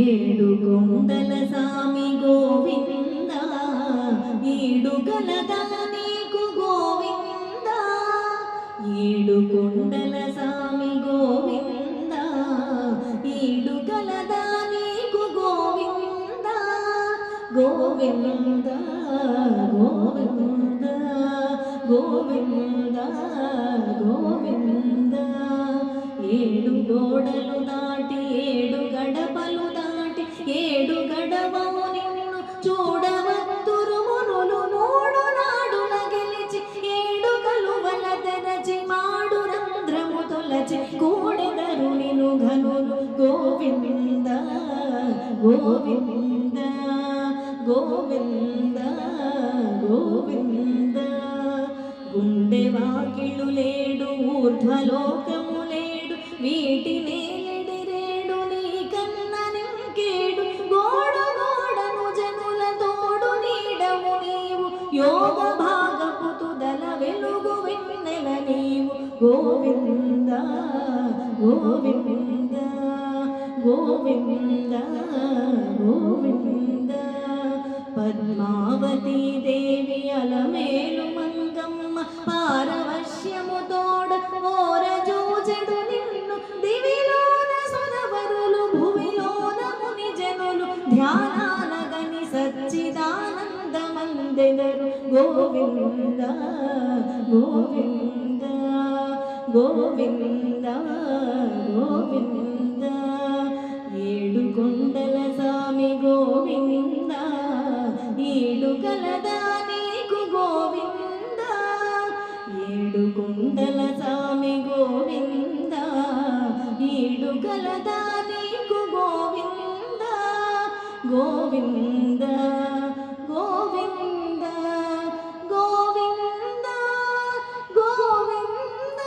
ఏడు కొండల సామి గోవింద ఈడుగలదా నీకు గోవింద ఏడు కొండల సామి గోవింద ఈడుగలదా నీకు గోవింద గోవింద గోవింద గోవింద గోవింద ఏడు గోడలు దాటి ఏడు గడపలు దాటి ఏడు గడవము నిన్ను చూడవత్తురు మునులు మూడు నాడుల గెలిచి ఏడు కలువల తెరచి మాడు రంధ్రము తొలచి కూడెదరు నిను ఘనులు గోవింద గోవింద గోవింద గోవింద గుండె వాకిళ్ళు లేడు ఊర్ధ్వలోకము లేడు వీటినే ఎడిరేడు నీ కన్న నింకేడు గోడు గోడను జనుల తోడు నీడము నీవు యోగ భాగపు తుదల వెలుగు వెన్నెల నీవు గోవింద గోవింద గోవింద గోవింద పద్మావతీ దేవి అలమేలు మంగమ్మ పారవశ్యము తోడ ఓరజూచెడు నిన్ను దివిలోన సురవరులు భువిలోన ముని జనులు ధ్యానానగని సచ్చిదానందమందెదరు గోవింద గోవింద గోవింద గోవింద ఏడు కొండల సామి గోవింద ఈడు కలదా నీకు గోవింద ఏడు కొండల సామి గోవింద ఈడు కలదా నీకు గోవింద గోవింద గోవింద గోవింద గోవింద